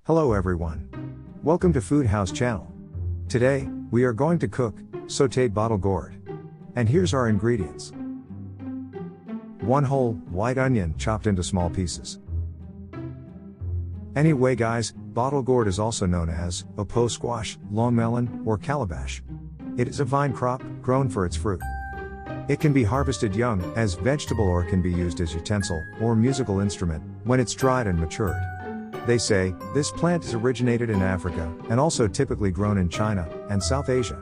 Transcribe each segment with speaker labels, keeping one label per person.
Speaker 1: Hello everyone. Welcome to Food House channel. Today, we are going to cook sauteed bottle gourd. And here's our ingredients. 1 whole, white onion chopped into small pieces. Anyway guys, bottle gourd is also known as Upo squash, long melon, or calabash. It is a vine crop, grown for its fruit. It can be harvested young, as vegetable, or can be used as utensil, or musical instrument, when it's dried and matured. They say, this plant is originated in Africa, and also typically grown in China, and South Asia.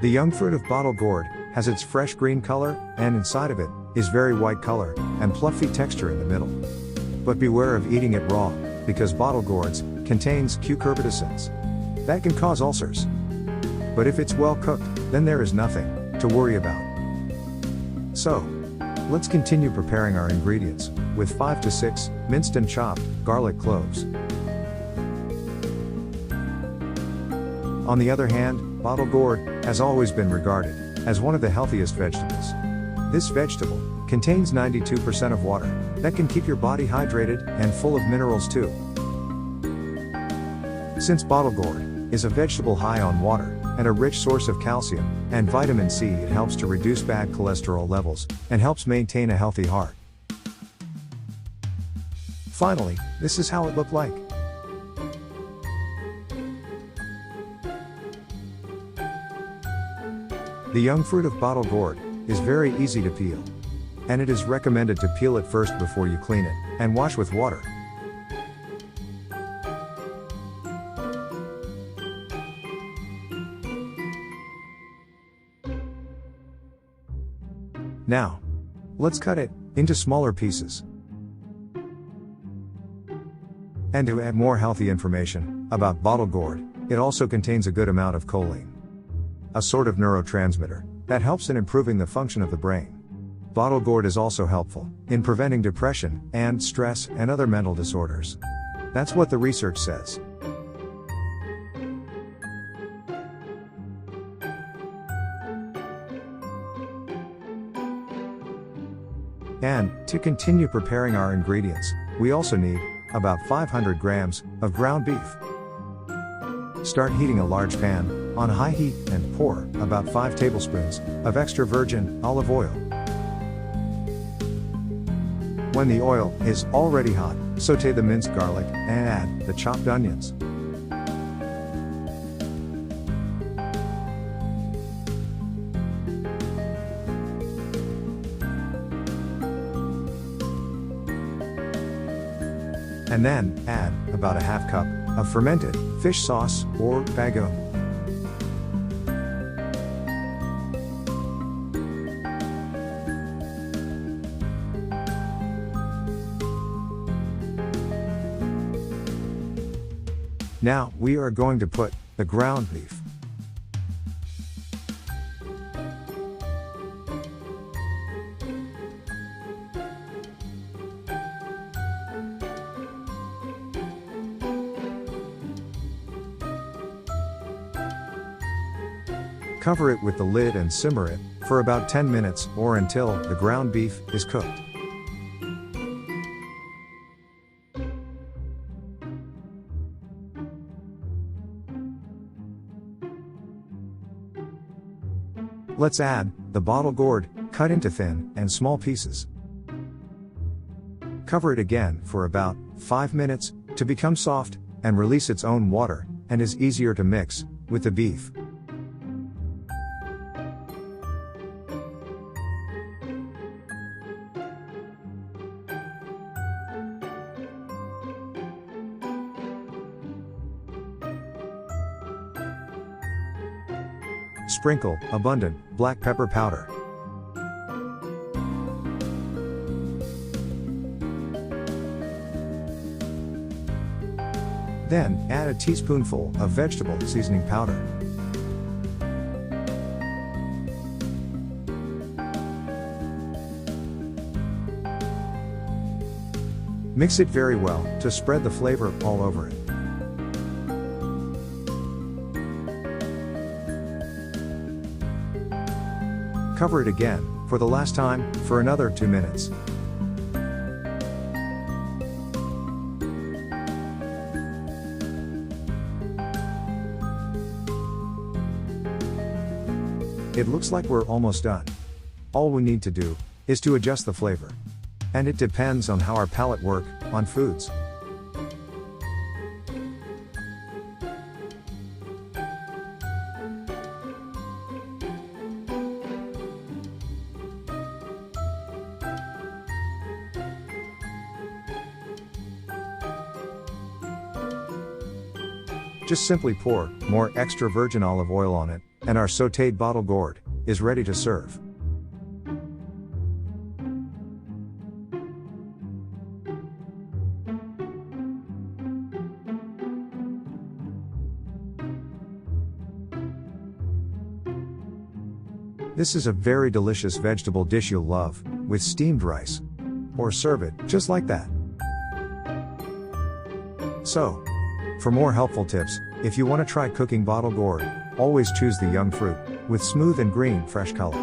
Speaker 1: The young fruit of bottle gourd, has its fresh green color, and inside of it, is very white color, and fluffy texture in the middle. But beware of eating it raw, because bottle gourds, contains cucurbitacins. That can cause ulcers. But if it's well cooked, then there is nothing to worry about. So, let's continue preparing our ingredients, with 5 to 6, minced and chopped, garlic cloves. On the other hand, bottle gourd, has always been regarded, as one of the healthiest vegetables. This vegetable, contains 92% of water, that can keep your body hydrated, and full of minerals too. Since bottle gourd, is a vegetable high on water, and a rich source of calcium, and vitamin C, it helps to reduce bad cholesterol levels, and helps maintain a healthy heart. Finally, this is how it looked like. The young fruit of bottle gourd, is very easy to peel. And it is recommended to peel it first before you clean it, and wash with water. Now, let's cut it into smaller pieces. And to add more healthy information about bottle gourd, it also contains a good amount of choline, a sort of neurotransmitter that helps in improving the function of the brain. Bottle gourd is also helpful in preventing depression and stress and other mental disorders. That's what the research says. And, to continue preparing our ingredients, we also need about 500 grams of ground beef. Start heating a large pan on high heat and pour about 5 tablespoons of extra virgin olive oil. When the oil is already hot, saute the minced garlic and add the chopped onions. And then, add about a half cup of fermented fish sauce, or bagoong. Now, we are going to put the ground beef. Cover it with the lid and simmer it for about 10 minutes or until the ground beef is cooked. Let's add the bottle gourd, cut into thin and small pieces. Cover it again for about 5 minutes to become soft and release its own water, and is easier to mix with the beef. Sprinkle abundant black pepper powder. Then, add a teaspoonful of vegetable seasoning powder. Mix it very well to spread the flavor all over it. Cover it again, for the last time, for another 2 minutes. It looks like we're almost done. All we need to do is to adjust the flavor. And it depends on how our palate work on foods. Just simply pour more extra virgin olive oil on it, and our sauteed bottle gourd is ready to serve. This is a very delicious vegetable dish you'll love, with steamed rice. Or serve it just like that. So, for more helpful tips, if you want to try cooking bottle gourd, always choose the young fruit, with smooth and green fresh color.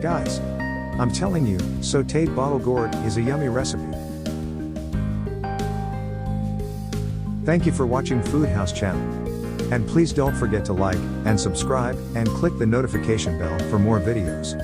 Speaker 1: Guys, I'm telling you, sauteed bottle gourd is a yummy recipe. Thank you for watching Food House channel. And please don't forget to like and subscribe and click the notification bell for more videos.